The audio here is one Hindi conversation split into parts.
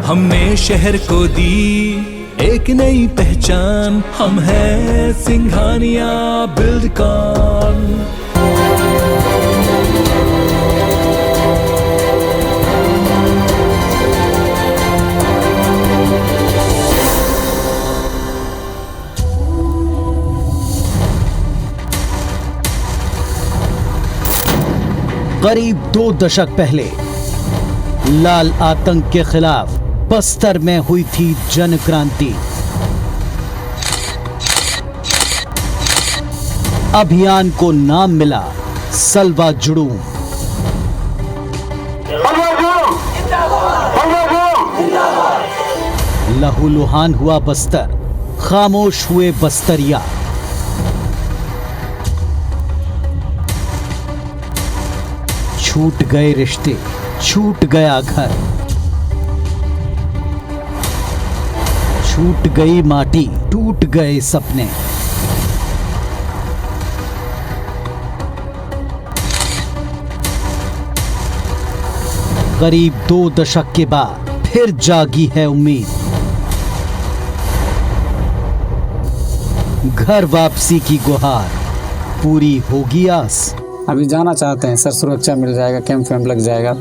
हमने शहर को दी एक नई पहचान, हम हैं सिंघानिया बिल्डकॉन। करीब 2 दशक पहले लाल आतंक के खिलाफ बस्तर में हुई थी जन क्रांति। अभियान को नाम मिला सलवा जुड़ूम। लहूलुहान हुआ बस्तर, खामोश हुए बस्तरिया। छूट गए रिश्ते, छूट गया घर, छूट गई माटी, टूट गए सपने। करीब 2 दशक के बाद फिर जागी है उम्मीद। घर वापसी की गुहार पूरी होगी आस। अभी जाना चाहते हैं सर, सुरक्षा मिल जाएगा, कैंप वैम्प लग जाएगा।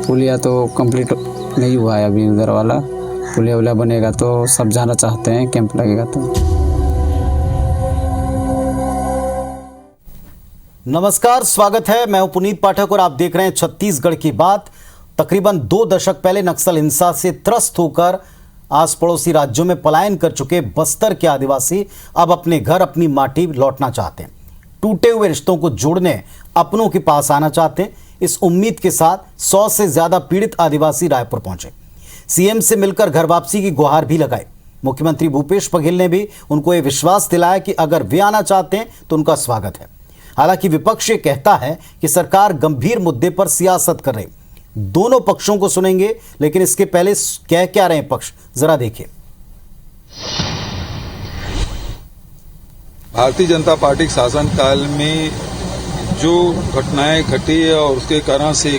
पुलिया तो कंप्लीट नहीं हुआ है अभी, उधर वाला पुलिया वुलिया बनेगा तो सब जाना चाहते हैं, कैंप लगेगा तो। नमस्कार, स्वागत है। मैं हूं पुनीत पाठक और आप देख रहे हैं छत्तीसगढ़ की बात। तकरीबन 2 दशक पहले नक्सल हिंसा से त्रस्त होकर आस पड़ोसी राज्यों में पलायन कर चुके बस्तर के आदिवासी अब अपने घर, अपनी माटी लौटना चाहते हैं। टूटे हुए रिश्तों को जोड़ने अपनों के पास आना चाहते हैं। इस उम्मीद के साथ 100 से ज्यादा पीड़ित आदिवासी रायपुर पहुंचे। सीएम से मिलकर घर वापसी की गुहार भी लगाई। मुख्यमंत्री भूपेश बघेल ने भी उनको यह विश्वास दिलाया कि अगर वे आना चाहते हैं तो उनका स्वागत है। हालांकि विपक्ष ये कहता है कि सरकार गंभीर मुद्दे पर सियासत कर रही। दोनों पक्षों को सुनेंगे, लेकिन इसके पहले कह क्या रहे हैं पक्ष, जरा देखिए। भारतीय जनता पार्टी के शासनकाल में जो घटनाएं घटी है और उसके कारण से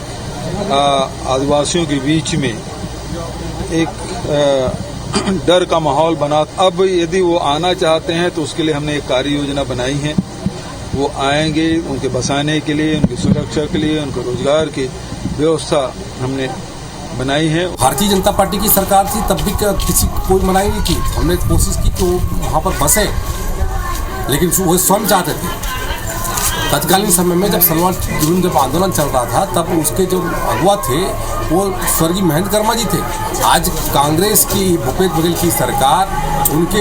आदिवासियों के बीच में एक डर का माहौल बना। अब यदि वो आना चाहते हैं तो उसके लिए हमने एक कार्य योजना बनाई है। वो आएंगे, उनके बसाने के लिए, उनकी सुरक्षा के लिए, उनके रोजगार की व्यवस्था हमने बनाई है। भारतीय जनता पार्टी की सरकार थी तब भी किसी कोई मनाही नहीं की। हमने कोशिश की कि वो वहाँ पर बसे, लेकिन वो स्वयं चाहते थे। तत्कालीन समय में जब सलवा जुड़ूम जब आंदोलन चल रहा था तब उसके जो अगुवा थे वो स्वर्गीय महेंद्र कर्मा जी थे। आज कांग्रेस की भूपेश बघेल की सरकार उनके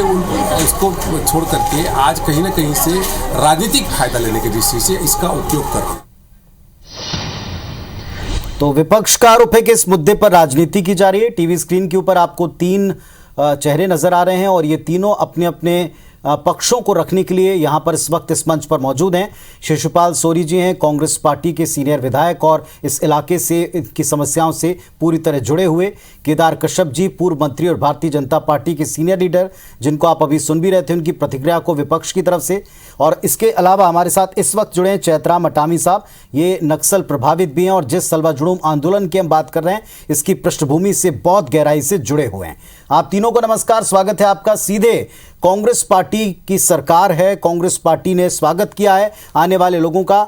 इसको छोड़ करके आज कहीं न कहीं से राजनीतिक फायदा लेने की दृष्टि से इसका उपयोग कर रही है। तो विपक्ष का आरोप है कि इस मुद्दे पर राजनीति की जा रही है। टीवी स्क्रीन के ऊपर आपको 3 चेहरे नजर आ रहे हैं और ये तीनों अपने अपने पक्षों को रखने के लिए यहां पर इस वक्त इस मंच पर मौजूद हैं। शिशुपाल सोरी जी हैं, कांग्रेस पार्टी के सीनियर विधायक और इस इलाके से की समस्याओं से पूरी तरह जुड़े हुए। केदार कश्यप जी, पूर्व मंत्री और भारतीय जनता पार्टी के सीनियर लीडर, जिनको आप अभी सुन भी रहे थे उनकी प्रतिक्रिया को विपक्ष की तरफ से। और इसके अलावा हमारे साथ इस वक्त जुड़े हैं चैतराम अटामी साहब, ये नक्सल प्रभावित भी हैं और जिस सलवा जुड़ूम आंदोलन की हम बात कर रहे हैं इसकी पृष्ठभूमि से बहुत गहराई से जुड़े हुए हैं। आप तीनों को नमस्कार, स्वागत है आपका। सीधे कांग्रेस पार्टी की सरकार है, कांग्रेस पार्टी ने स्वागत किया है आने वाले लोगों का।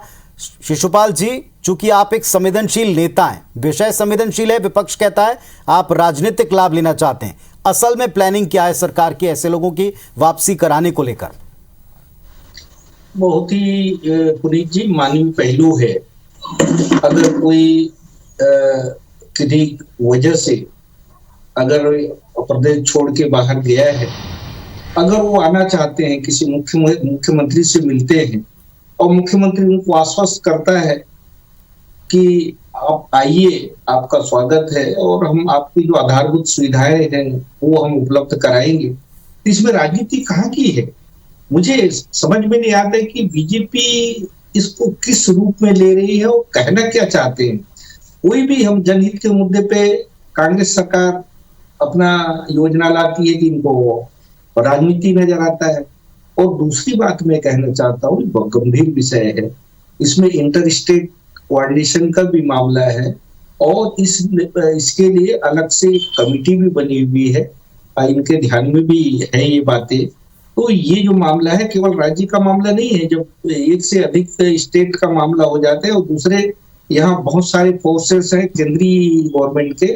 शिशुपाल जी, चूंकि आप एक संवेदनशील नेता हैं, विषय संवेदनशील है, विपक्ष कहता है आप राजनीतिक लाभ लेना चाहते हैं, असल में प्लानिंग क्या है सरकार की ऐसे लोगों की वापसी कराने को लेकर? बहुत ही पुनीत जी मानवीय पहलू है। अगर कोई किसी वजह से अगर प्रदेश छोड़ के बाहर गया है, अगर वो आना चाहते हैं, किसी मुख्यमंत्री से मिलते हैं और मुख्यमंत्री उनको आश्वस्त करता है कि आप आइए, आपका स्वागत है और हम आपकी जो आधारभूत सुविधाएं हैं वो हम उपलब्ध कराएंगे, इसमें राजनीति कहाँ की है? मुझे समझ में नहीं आता कि बीजेपी इसको किस रूप में ले रही है और कहना क्या चाहते हैं। कोई भी हम जनहित के मुद्दे पे कांग्रेस सरकार अपना योजना लाती है कि इनको राजनीति नजर आता है। और दूसरी बात मैं कहना चाहता हूँ, बहुत गंभीर विषय है, इसमें इंटर स्टेट कोऑर्डिनेशन का भी मामला है और इसके लिए अलग से एक कमिटी भी बनी हुई है, इनके ध्यान में भी है ये बातें। तो ये जो मामला है केवल राज्य का मामला नहीं है, जब एक से अधिक स्टेट का मामला हो जाता है और दूसरे यहाँ बहुत सारे फोर्सेस हैं केंद्रीय गवर्नमेंट के,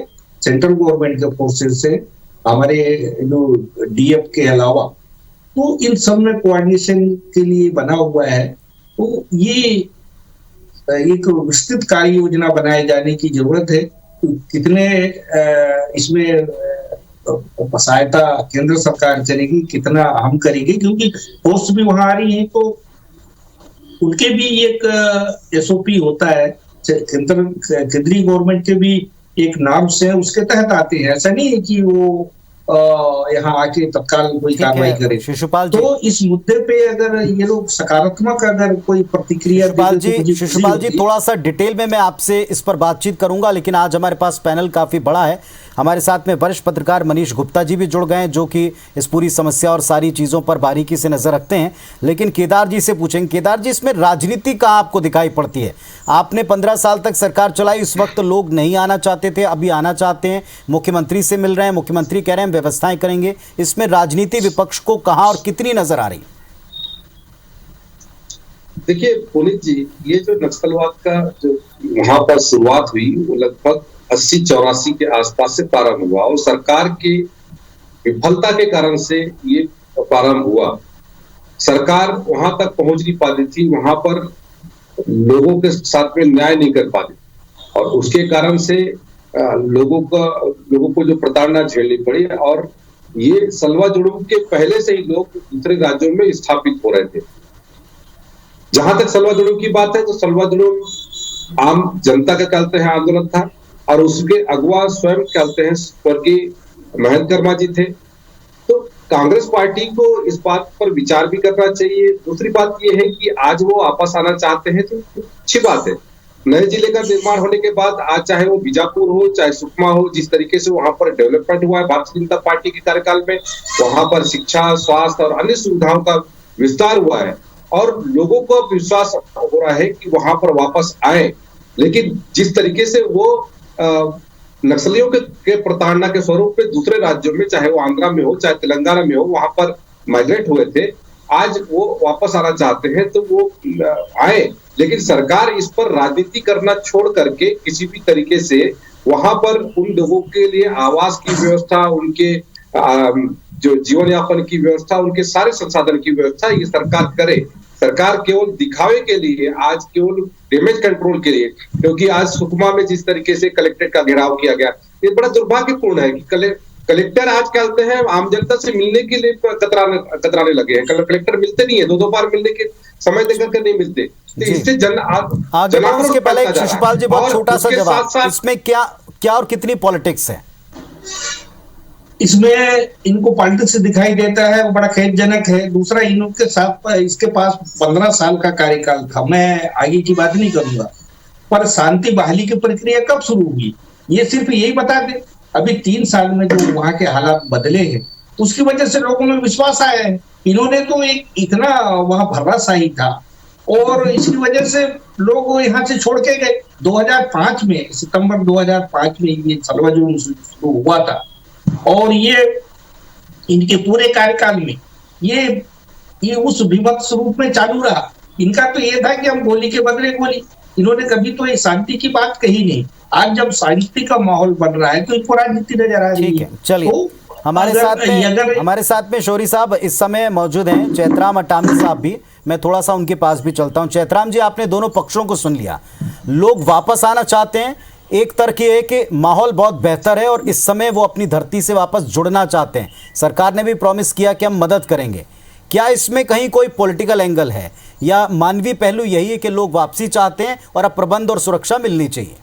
सेंट्रल गवर्नमेंट के फोर्सेस है हमारे जो डीएफ के अलावा, तो इन सब में कोऑर्डिनेशन के लिए बना हुआ है। तो ये एक विस्तृत कार्य योजना बनाए जाने की जरूरत है। तो कितने इसमें सहायता केंद्र सरकार करेगी, कितना हम करेंगे, क्योंकि पोस्ट भी वहां आ रही है तो उनके भी एक एसओपी होता है, केंद्रीय गवर्नमेंट के भी एक नॉर्म्स है, उसके तहत आते हैं। ऐसा नहीं है कि वो यहाँ आके तत्काल कोई कार्रवाई करे। शिशुपाल जी, तो इस मुद्दे पे अगर ये लोग सकारात्मक अगर कोई प्रतिक्रिया शिशुपाल जी थोड़ा सा डिटेल में मैं आपसे इस पर बातचीत करूंगा, लेकिन आज हमारे पास पैनल काफी बड़ा है। हमारे साथ में वरिष्ठ पत्रकार मनीष गुप्ता जी भी जुड़ गए हैं, जो कि इस पूरी समस्या और सारी चीजों पर बारीकी से नजर रखते हैं। लेकिन केदार जी से पूछेंगे, केदार जी इसमें राजनीति कहाँ आपको दिखाई पड़ती है? आपने 15 साल तक सरकार चलाई, उस वक्त लोग नहीं आना चाहते थे, अभी आना चाहते हैं, मुख्यमंत्री से मिल रहे हैं, मुख्यमंत्री कह रहे हैं व्यवस्थाएं करेंगे। इसमें राजनीति विपक्ष को कहां और कितनी नजर आ रही? देखिए पुनीत जी, ये जो नक्सलवाद का जो वहां पर शुरुआत हुई वो लगभग 80-84 के आसपास से प्रारंभ हुआ और सरकार की विफलता के कारण से ये प्रारंभ हुआ। सरकार वहां तक पहुंच नहीं पाती थी, वहां पर लोगों के साथ में न्याय नहीं कर पाती और उसके कारण से लोगों को जो प्रताड़ना झेलनी पड़ी। और ये सलवा जुड़ूम के पहले से ही लोग दूसरे राज्यों में स्थापित हो रहे थे। जहां तक सलवा जुड़ूम की बात है तो सलवा जुड़ूम आम जनता का कहते हैं आंदोलन था और उसके अगुवा स्वयं कहते हैं स्वर्गीय महेंद्र कर्मा जी थे। तो कांग्रेस पार्टी को इस बात पर विचार भी करना चाहिए। दूसरी बात यह है कि आज वो वापस आना चाहते हैं तो अच्छी बात है। नए जिले का निर्माण होने के बाद आज चाहे वो बीजापुर हो चाहे सुकमा हो, जिस तरीके से वहां पर डेवलपमेंट हुआ है भारतीय जनता पार्टी के कार्यकाल में, वहां पर शिक्षा, स्वास्थ्य और अन्य सुविधाओं का विस्तार हुआ है और लोगों को विश्वास हो रहा है कि वहां पर वापस आए। लेकिन जिस तरीके से वो नक्सलियों के प्रताड़ना के स्वरूप में दूसरे राज्यों में, चाहे वो आंध्रा में हो चाहे तेलंगाना में हो, वहां पर माइग्रेट हुए थे, आज वो वापस आना चाहते हैं तो वो आए। लेकिन सरकार इस पर राजनीति करना छोड़ करके किसी भी तरीके से वहां पर उन लोगों के लिए आवास की व्यवस्था, उनके जो जीवन यापन की व्यवस्था, उनके सारे संसाधन की व्यवस्था ये सरकार करे। सरकार केवल दिखावे के लिए, आज केवल डैमेज कंट्रोल के लिए, क्योंकि आज सुकमा में जिस तरीके से कलेक्ट्रेट का घेराव किया गया, ये बड़ा दुर्भाग्यपूर्ण है कि कलेक्टर आज कहते हैं आम जनता से मिलने के लिए कतराने लगे हैं। कलेक्टर मिलते नहीं है, दो बार मिलने के समय देकर के नहीं मिलते। तो इससे इसके पहले शिशुपाल जी बहुत छोटा सा जवाब, इसमें क्या और कितनी पॉलिटिक्स है? इसमें इनको पॉलिटिक्स दिखाई देता है, वो बड़ा खेदजनक है। दूसरा, इनके साथ इसके पास 15 साल का कार्यकाल था। मैं आगे की बात नहीं करूंगा, पर शांति बहाली की प्रक्रिया कब शुरू हुई ये सिर्फ यही बता दे। अभी 3 साल में जो वहां के हालात बदले हैं उसकी वजह से लोगों में विश्वास आया है। इन्होंने तो एक इतना वहां भर्राशाही था और इसकी वजह से लोग यहाँ से छोड़ के गए। 2005 में, सितंबर 2005 में ये सलवा जुड़ूम शुरू हुआ था और ये इनके पूरे कार्यकाल में ये उस विभत्स रूप में चालू रहा। इनका तो ये था कि हम गोली के बदले गोली, इन्होंने कभी तो ये शांति की बात कही नहीं। आज जब शांति का माहौल बन रहा है तो इनको राजनीति नजर आ रही है। चलिए, तो हमारे साथ में शौरी साहब इस समय मौजूद हैं, चैतराम अटामी साहब भी। मैं थोड़ा सा उनके पास भी चलता हूं। चैतराम जी, आपने दोनों पक्षों को सुन लिया। लोग वापस आना चाहते हैं, एक तर्क ये है कि माहौल बहुत बेहतर है और इस समय वो अपनी धरती से वापस जुड़ना चाहते हैं। सरकार ने भी प्रॉमिस किया कि हम मदद करेंगे। क्या इसमें कहीं कोई पॉलिटिकल एंगल है या मानवीय पहलू यही है कि लोग वापसी चाहते हैं और अब प्रबंध और सुरक्षा मिलनी चाहिए?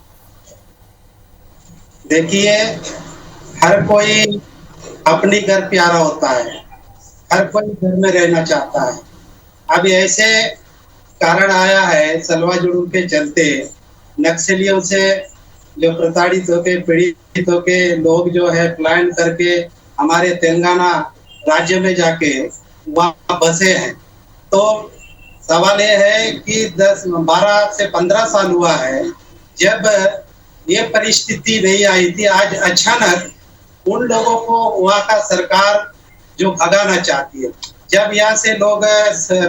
देखिए, हर कोई अपनी घर प्यारा होता है, हर कोई घर में रहना चाहता है। अब ऐसे कारण आया है सलवा जुड़ूम के चलते नक्सलियों से जो प्रताड़ित होके, पीड़ित होके लोग जो है प्लान करके हमारे तेलंगाना राज्य में जाके वहां बसे हैं। तो सवाल ये है कि 12 से 15 साल हुआ है जब ये परिस्थिति नहीं आई थी। आज अचानक उन लोगों को वहाँ का सरकार जो भगाना चाहती है। जब यहाँ से लोग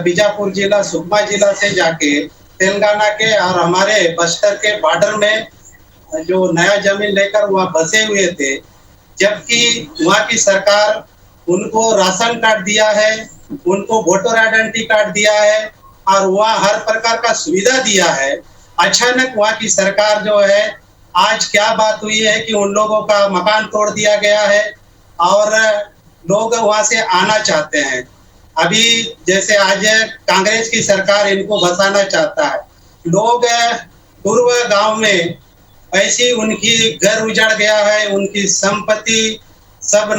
बीजापुर जिला, सुकमा जिला से जाके तेलंगाना के और हमारे बस्तर के बॉर्डर में जो नया जमीन लेकर वहाँ बसे हुए थे, जबकि वहाँ की सरकार उनको राशन कार्ड दिया है, उनको वोटर आइडेंटिटी कार्ड दिया है और वहाँ हर प्रकार का सुविधा दिया है। अचानक वहाँ की सरकार जो है, आज क्या बात हुई है कि उन लोगों का मकान तोड़ दिया गया है और लोग वहाँ से आना चाहते हैं। अभी जैसे आज कांग्रेस की सरकार इनको बसाना चाहता है। लोग पूर्व गांव में ऐसी उनकी घर उजड़ गया है, उनकी संपत्ति सब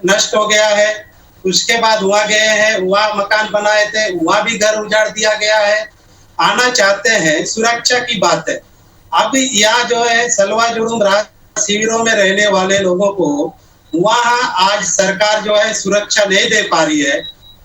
नष्ट हो गया है। उसके बाद वहाँ गए हैं, वहाँ मकान बनाए थे, वहाँ भी घर उजाड़ दिया गया है। आना चाहते हैं, सुरक्षा की बात है। अब यहाँ जो है सलवा जुड़ूम राहत शिविरों में रहने वाले लोगों को वहाँ आज सरकार जो है सुरक्षा नहीं दे पा रही है।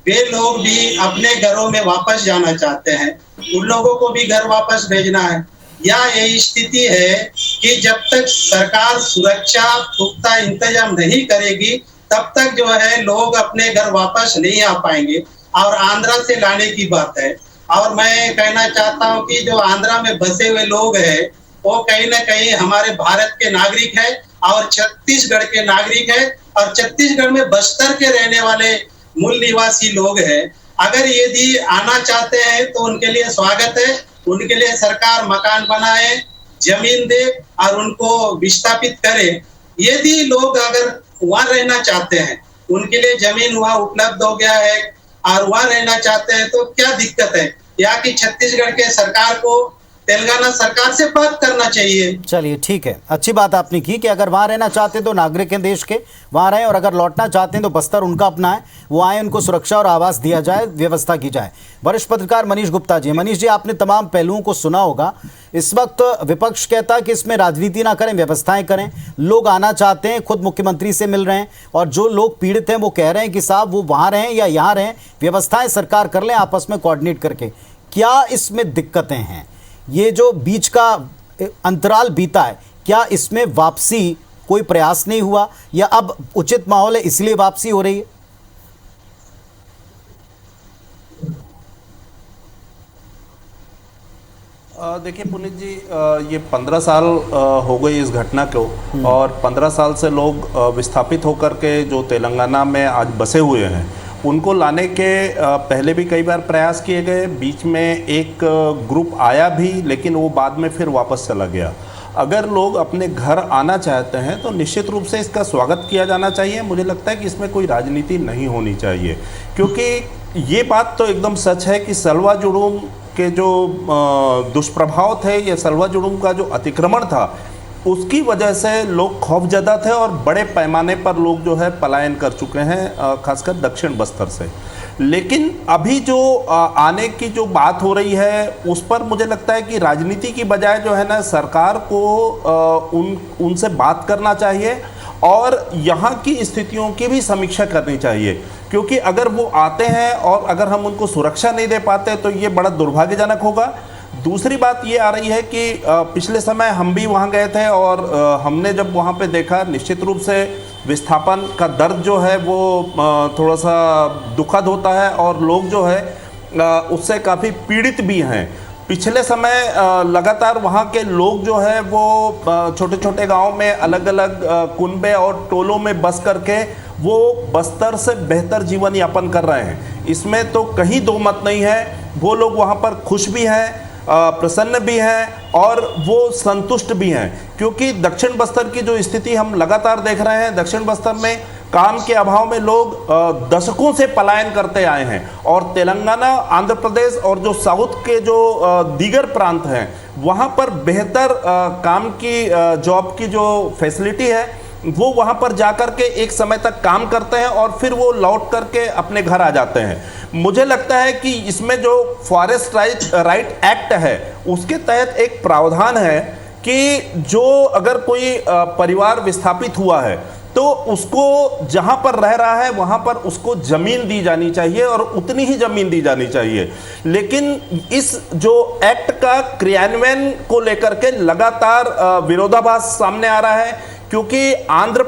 वे लोग भी अपने घरों में वापस जाना चाहते हैं, उन लोगों को भी घर वापस भेजना है। या यही स्थिति है कि जब तक सरकार सुरक्षा पुख्ता इंतजाम नहीं करेगी तब तक जो है लोग अपने घर वापस नहीं आ पाएंगे और आंध्रा से लाने की बात है। और मैं कहना चाहता हूं कि जो आंध्रा में बसे हुए लोग हैं वो कहीं ना कहीं हमारे भारत के नागरिक है और छत्तीसगढ़ के नागरिक है और छत्तीसगढ़ में बस्तर के रहने वाले मूल निवासी लोग हैं। अगर यदि आना चाहते हैं तो उनके लिए स्वागत है। उनके लिए सरकार मकान बनाए, जमीन दे और उनको विस्थापित करे। यदि लोग अगर वहां रहना चाहते हैं, उनके लिए जमीन वहां उपलब्ध हो गया है और वहां रहना चाहते हैं तो क्या दिक्कत है? यहाँ की छत्तीसगढ़ के सरकार को तेलंगाना सरकार से बात करना चाहिए। चलिए ठीक है, अच्छी बात आपने की कि अगर वहाँ रहना चाहते तो नागरिक हैं देश के, वहाँ रहें, और अगर लौटना चाहते हैं तो बस्तर उनका अपना है, वो आए, उनको सुरक्षा और आवास दिया जाए, व्यवस्था की जाए। वरिष्ठ पत्रकार मनीष गुप्ता जी, मनीष जी आपने तमाम पहलुओं को सुना होगा। इस वक्त विपक्ष कहता है कि इसमें राजनीति ना करें, व्यवस्थाएं करें। लोग आना चाहते हैं, खुद मुख्यमंत्री से मिल रहे हैं, और जो लोग पीड़ित हैं वो कह रहे हैं कि साहब वो वहाँ रहें या यहाँ रहें, व्यवस्थाएं सरकार कर लें आपस में कोऑर्डिनेट करके। क्या इसमें दिक्कतें हैं? ये जो बीच का अंतराल बीता है, क्या इसमें वापसी कोई प्रयास नहीं हुआ या अब उचित माहौल है इसलिए वापसी हो रही है? देखिए पुनीत जी, ये 15 साल हो गए इस घटना को, और 15 साल से लोग विस्थापित होकर के जो तेलंगाना में आज बसे हुए हैं उनको लाने के पहले भी कई बार प्रयास किए गए। बीच में एक ग्रुप आया भी, लेकिन वो बाद में फिर वापस चला गया। अगर लोग अपने घर आना चाहते हैं तो निश्चित रूप से इसका स्वागत किया जाना चाहिए। मुझे लगता है कि इसमें कोई राजनीति नहीं होनी चाहिए, क्योंकि ये बात तो एकदम सच है कि सलवा जुड़ूम के जो दुष्प्रभाव थे या सलवा जुड़ूम का जो अतिक्रमण था उसकी वजह से लोग खौफजदा थे और बड़े पैमाने पर लोग जो है पलायन कर चुके हैं, खासकर दक्षिण बस्तर से। लेकिन अभी जो आने की जो बात हो रही है उस पर मुझे लगता है कि राजनीति की बजाय जो है ना सरकार को उनसे बात करना चाहिए और यहाँ की स्थितियों की भी समीक्षा करनी चाहिए, क्योंकि अगर वो आते हैं और अगर हम उनको सुरक्षा नहीं दे पाते तो ये बड़ा दुर्भाग्यजनक होगा। दूसरी बात ये आ रही है कि पिछले समय हम भी वहाँ गए थे और हमने जब वहाँ पे देखा, निश्चित रूप से विस्थापन का दर्द जो है वो थोड़ा सा दुखद होता है और लोग जो है उससे काफ़ी पीड़ित भी हैं। पिछले समय लगातार वहाँ के लोग जो है वो छोटे छोटे गाँव में अलग अलग कुनबे और टोलों में बस करके वो बस्तर से बेहतर जीवन यापन कर रहे हैं, इसमें तो कहीं दो मत नहीं है। वो लोग वहाँ पर खुश भी हैं, प्रसन्न भी हैं और वो संतुष्ट भी हैं, क्योंकि दक्षिण बस्तर की जो स्थिति हम लगातार देख रहे हैं, दक्षिण बस्तर में काम के अभाव में लोग दशकों से पलायन करते आए हैं और तेलंगाना, आंध्र प्रदेश और जो साउथ के जो दीगर प्रांत हैं वहाँ पर बेहतर काम की जॉब की जो फैसिलिटी है वो वहाँ पर जाकर के एक समय तक काम करते हैं और फिर वो लौट करके अपने घर आ जाते हैं। मुझे लगता है कि इसमें जो फॉरेस्ट राइट एक्ट है उसके तहत एक प्रावधान है कि जो अगर कोई परिवार विस्थापित हुआ है तो उसको जहां पर रह रहा है वहां पर उसको जमीन दी जानी चाहिए और उतनी ही जमीन दी जानी चाहिए। लेकिन इस जो एक्ट का क्रियान्वयन को लेकर के लगातार विरोधाभास सामने आ रहा है, क्योंकि आंध्र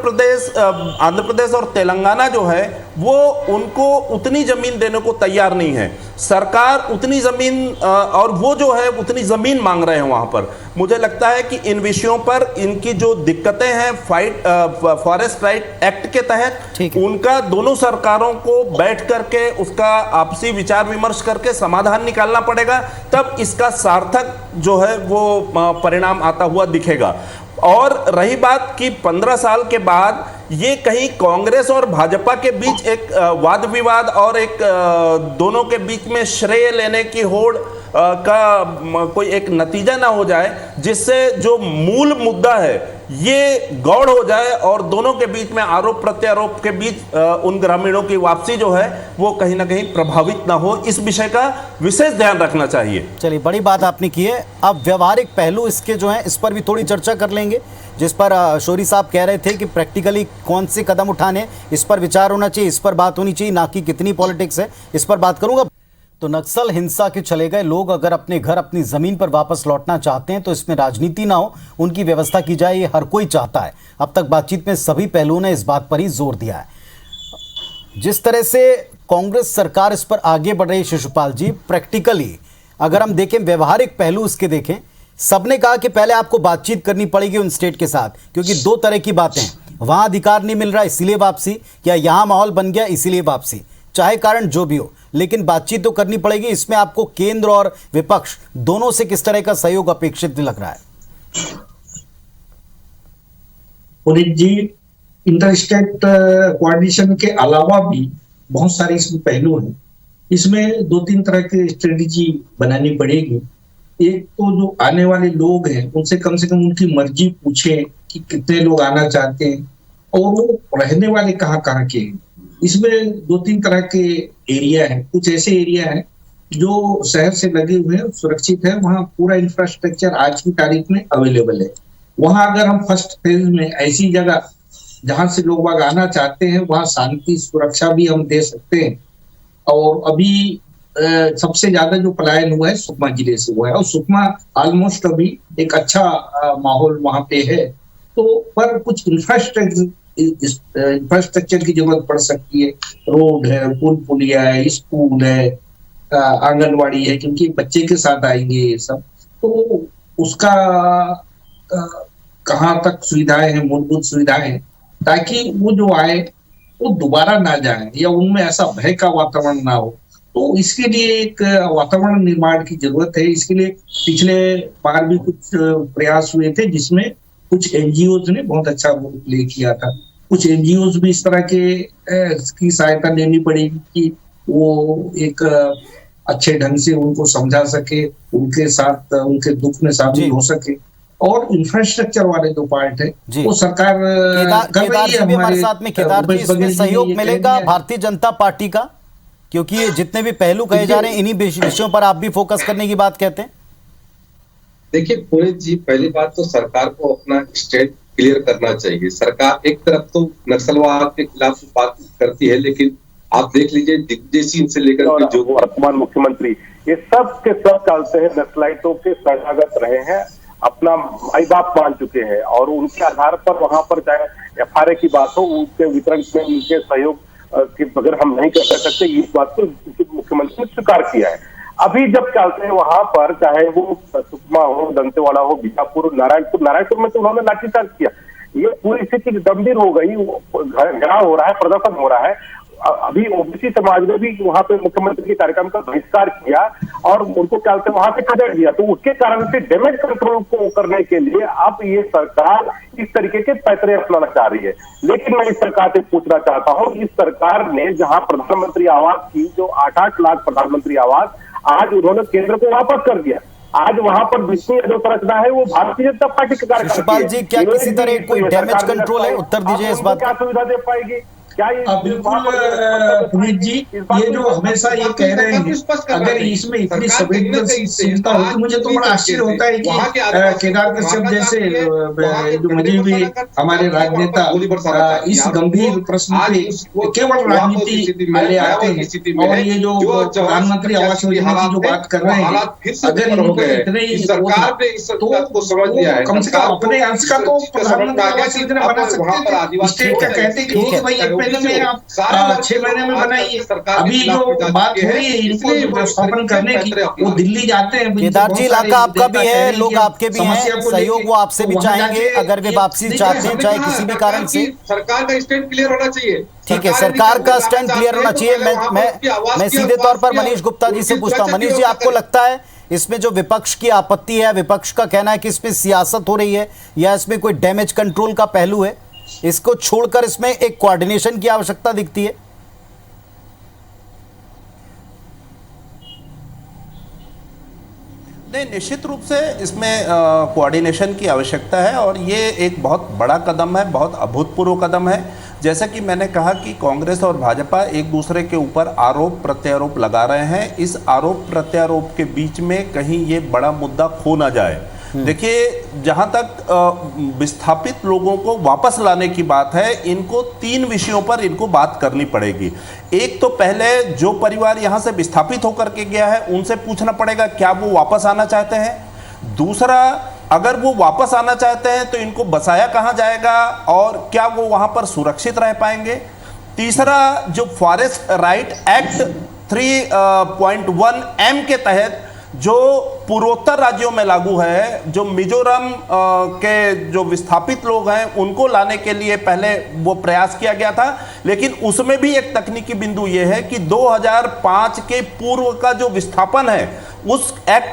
प्रदेश और तेलंगाना जो है वो उनको उतनी जमीन देने को तैयार नहीं है। सरकार उतनी जमीन और वो जो है उतनी जमीन मांग रहे हैं वहां पर। मुझे लगता है कि इन विषयों पर इनकी जो दिक्कतें हैं फॉरेस्ट राइट एक्ट के तहत, उनका दोनों सरकारों को बैठ करके उसका आपसी विचार विमर्श करके समाधान निकालना पड़ेगा, तब इसका सार्थक जो है वो परिणाम आता हुआ दिखेगा। और रही बात कि 15 साल के बाद ये कहीं कांग्रेस और भाजपा के बीच एक वाद विवाद और एक दोनों के बीच में श्रेय लेने की होड़ का कोई एक नतीजा ना हो जाए, जिससे जो मूल मुद्दा है ये गौड़ हो जाए और दोनों के बीच में आरोप प्रत्यारोप के बीच उन ग्रामीणों की वापसी जो है वो कहीं ना कहीं प्रभावित ना हो। इस विषय का विशेष ध्यान रखना चाहिए। चलिए, बड़ी बात आपने की है। अब व्यवहारिक पहलू इसके जो हैं इस पर भी थोड़ी चर्चा कर लेंगे, जिस पर शौरी साहब कह रहे थे कि प्रैक्टिकली कौन से कदम उठाने, इस पर विचार होना चाहिए, इस पर बात होनी चाहिए, ना कि कितनी पॉलिटिक्स है, इस पर बात करूंगा। तो नक्सल हिंसा के चले गए लोग अगर अपने घर अपनी जमीन पर वापस लौटना चाहते हैं तो इसमें राजनीति ना हो, उनकी व्यवस्था की जाए, ये हर कोई चाहता है। अब तक बातचीत में सभी पहलुओं ने इस बात पर ही जोर दिया है। जिस तरह से कांग्रेस सरकार इस पर आगे बढ़ रही है शिशुपाल जी, प्रैक्टिकली अगर हम देखें, व्यवहारिक पहलू इसके देखें, सबने कहा कि पहले आपको बातचीत करनी पड़ेगी उन स्टेट के साथ, क्योंकि दो तरह की बातें हैं, वहां अधिकार नहीं मिल रहा इसीलिए वापसी, या यहां माहौल बन गया इसीलिए वापसी, चाहे कारण जो भी हो, लेकिन बातचीत तो करनी पड़ेगी। इसमें आपको केंद्र और विपक्ष दोनों से किस तरह का सहयोग अपेक्षित लग रहा है? पुनीत जी, इंटर-स्टेट कोऑर्डिनेशन के अलावा भी बहुत सारे इसमें पहलू हैं। इसमें 2-3 तरह की स्ट्रेटेजी बनानी पड़ेगी। एक तो जो आने वाले लोग हैं उनसे कम से कम उनकी मर्जी पूछे कि कितने लोग आना चाहते हैं और वो रहने वाले कहाँ कहाँ के हैं। इसमें 2-3 तरह के एरिया हैं। कुछ ऐसे एरिया हैं जो शहर से लगे हुए हैं, सुरक्षित है, वहाँ पूरा इंफ्रास्ट्रक्चर आज की तारीख में अवेलेबल है। वहां अगर हम फर्स्ट फेज में ऐसी जगह जहां से लोग बाग आना चाहते हैं वहां शांति सुरक्षा भी हम दे सकते हैं। और अभी सबसे ज्यादा जो पलायन हुआ है सुकमा जिले से हुआ है, और सुकमा ऑलमोस्ट अभी एक अच्छा माहौल वहां पे है। तो पर कुछ इंफ्रास्ट्रक्चर की जरूरत पड़ सकती है। रोड है, पुल पुलिया है, स्कूल है, आंगनवाड़ी है, क्योंकि बच्चे के साथ आएंगे ये सब, तो उसका कहाँ तक सुविधाएं हैं, मूलभूत सुविधाएं हैं, ताकि वो जो आए वो दोबारा ना जाए या उनमें ऐसा भय का वातावरण ना हो। तो इसके लिए एक वातावरण निर्माण की जरूरत है। इसके लिए पिछले बार भी कुछ प्रयास हुए थे जिसमें कुछ एनजीओज ने बहुत अच्छा रोल प्ले किया था। कुछ एनजीओज भी इस तरह के की सहायता लेनी पड़ेगी कि वो एक अच्छे ढंग से उनको समझा सके, उनके साथ उनके दुख में शामिल हो सके। और इंफ्रास्ट्रक्चर वाले जो पार्ट है वो सरकार केदार जी भी हमारे साथ में। केदार जी, इसमें सहयोग मिलेगा भारतीय जनता पार्टी का, क्योंकि ये जितने भी पहलू कहे जा रहे हैं इन्हीं विषयों पर आप भी फोकस करने की बात कहते हैं। देखिए पुनीत जी, पहली बात तो सरकार को अपना स्टैंड क्लियर करना चाहिए। सरकार एक तरफ तो नक्सलवाद के खिलाफ बात करती है, लेकिन आप देख लीजिए दिग्विजय सिंह से लेकर के जो वर्तमान मुख्यमंत्री, ये सब के सब चलते हैं नक्सलाइटों के शरणागत रहे हैं, अपना माई बाप मान चुके हैं, और उनके आधार पर वहां पर चाहे एफआरए की बात हो, उनके वितरण में उनके सहयोग के बगैर हम नहीं कर सकते। इस बात को मुख्यमंत्री ने स्वीकार किया है। अभी जब चलते हैं वहां पर, चाहे वो सुकमा हो, दंतेवाड़ा हो, बीजापुर, नारायणपुर में तो उन्होंने लाठीचार्ज किया। ये पूरी स्थिति गंभीर हो गई, घेराव हो रहा है, प्रदर्शन हो रहा है। अभी ओबीसी समाज ने भी वहां पे मुख्यमंत्री के कार्यक्रम का बहिष्कार किया और उनको चलते वहां से खदेड़ दिया। तो उसके कारण से डैमेज कंट्रोल को करने के लिए अब ये सरकार इस तरीके के पैतरे अपनाना चाह रही है। लेकिन मैं इस सरकार से पूछना चाहता हूँ, इस सरकार ने जहां प्रधानमंत्री आवास की जो 8-8 लाख प्रधानमंत्री आवास, आज उन्होंने केंद्र को वापस कर दिया। आज वहां पर विष्णु जो संरचना है वो भारतीय जनता पार्टी के कार्यक्रम शिशुपाल जी, क्या किसी तरह कोई डैमेज कंट्रोल है? उत्तर दीजिए इस बात। क्या सुविधा दे पाएगी? क्या ये बिल्कुल पुनीत जी, ये जो हमेशा ये कह रहे हैं, अगर इसमें इतनी संवेदनशीलता होती, मुझे तो बड़ा आश्चर्य होता है कि केदार कश्यप जैसे जो मुझे भी हमारे राजनेता इस गंभीर प्रश्न पे केवल राजनीति ले आते हैं। और ये जो प्रधानमंत्री आवास योजना की जो बात कर रहे हैं, अगर इनको इतने सरकार ने इस बात को समझ लिया है, कम से कम अपने अंश का तो प्रधानमंत्री आवास योजना बना सकते हैं। स्टेट का कहते हैं कि भाई 1 महीने में आप 6 महीने में बनाइए। अभी जो बात हो रही है इनको स्थापन करने की, वो दिल्ली जाते हैं। केदार जी, इलाका आपका भी है, लोग आपके भी हैं, सहयोग वो आपसे भी चाहेंगे अगर वे वापसी चाहते हैं, चाहे किसी भी कारण से। सरकार का स्टैंड क्लियर होना चाहिए। ठीक है, सरकार का स्टैंड क्लियर होना चाहिए। मैं सीधे तौर पर मनीष गुप्ता जी से पूछता हूं। मनीष जी, आपको लगता है इसमें जो विपक्ष की आपत्ति है, विपक्ष का कहना है कि इसमें सियासत हो रही है या इसमें कोई डैमेज कंट्रोल का पहलू है, इसको छोड़कर इसमें एक कोऑर्डिनेशन की आवश्यकता दिखती है? नहीं, निश्चित रूप से इसमें कोऑर्डिनेशन की आवश्यकता है और ये एक बहुत बड़ा कदम है, बहुत अभूतपूर्व कदम है। जैसा कि मैंने कहा कि कांग्रेस और भाजपा एक दूसरे के ऊपर आरोप प्रत्यारोप लगा रहे हैं। इस आरोप प्रत्यारोप के बीच में कहीं ये बड़ा मुद्दा खो ना जाए। देखिए, जहां तक विस्थापित लोगों को वापस लाने की बात है, इनको 3 विषयों पर इनको बात करनी पड़ेगी। एक तो पहले जो परिवार यहां से विस्थापित होकर के गया है उनसे पूछना पड़ेगा क्या वो वापस आना चाहते हैं। दूसरा, अगर वो वापस आना चाहते हैं तो इनको बसाया कहां जाएगा और क्या वो वहां पर सुरक्षित रह पाएंगे। तीसरा, जो फॉरेस्ट राइट एक्ट 3.1M के तहत जो पूर्वोत्तर राज्यों में लागू है, जो मिजोरम के जो विस्थापित लोग हैं उनको लाने के लिए पहले वो प्रयास किया गया था, लेकिन उसमें भी एक तकनीकी बिंदु ये है कि 2005 के पूर्व का जो विस्थापन है उस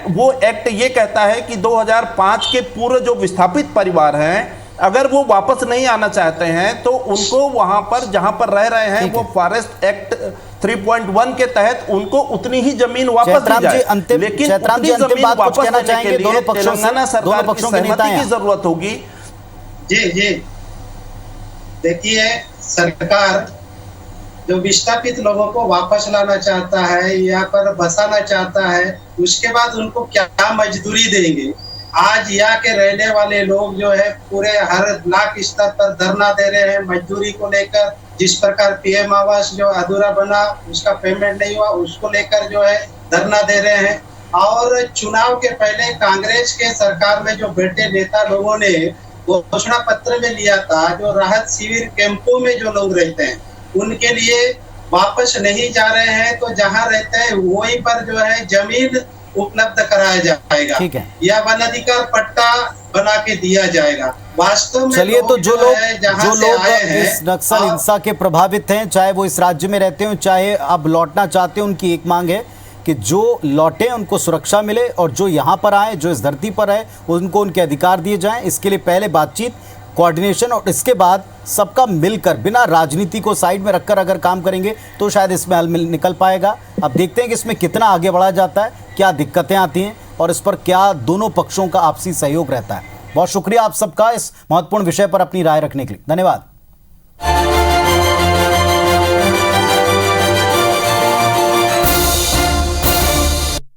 वो एक्ट ये कहता है कि 2005 के पूर्व जो विस्थापित परिवार हैं, अगर वो वापस नहीं आना चाहते हैं तो उनको वहां पर जहां पर रह रहे हैं वो फॉरेस्ट एक्ट 3.1 के तहत उनको उतनी ही जमीन वापस दी जाए। लेकिन उतनी जमीन वापस देने के लिए तेलंगाना सरकार की सहमति की जरूरत होगी। जी देखिए, सरकार जो विस्थापित लोगों को वापस लाना चाहता है, यहाँ पर बसाना चाहता है, उसके बाद उनको क्या मजदूरी देंगे। आज यहाँ के रहने वाले लोग जो है पूरे हर ब्लॉक स्तर पर धरना दे रहे हैं मजदूरी को लेकर। जिस प्रकार पीएम आवास जो अधूरा बना, उसका पेमेंट नहीं हुआ, उसको लेकर जो है धरना दे रहे हैं। और चुनाव के पहले कांग्रेस के सरकार में जो बैठे नेता लोगों ने घोषणा पत्र में लिया था, जो राहत शिविर कैंपों में जो लोग रहते हैं उनके लिए वापस नहीं जा रहे हैं, तो जहाँ रहते हैं वहीं पर जो है जमीन उपलब्ध कराया जाएगा या वन अधिकार पट्टा बना के दिया जाएगा। वास्तव में चलिए, तो जो लोग इस नक्सल हिंसा के प्रभावित हैं, चाहे वो इस राज्य में रहते हो चाहे अब लौटना चाहते हैं, उनकी एक मांग है कि जो लौटे उनको सुरक्षा मिले और जो यहाँ पर आए, जो इस धरती पर है, उनको उनके अधिकार दिए जाएं। इसके लिए पहले बातचीत, कोऑर्डिनेशन और इसके बाद सबका मिलकर बिना राजनीति को साइड में रखकर अगर काम करेंगे तो शायद इसमें हल निकल पाएगा। अब देखते हैं कि इसमें कितना आगे बढ़ा जाता है, क्या दिक्कतें आती हैं और इस पर क्या दोनों पक्षों का आपसी सहयोग रहता है। बहुत शुक्रिया आप सबका इस महत्वपूर्ण विषय पर अपनी राय रखने के लिए। धन्यवाद।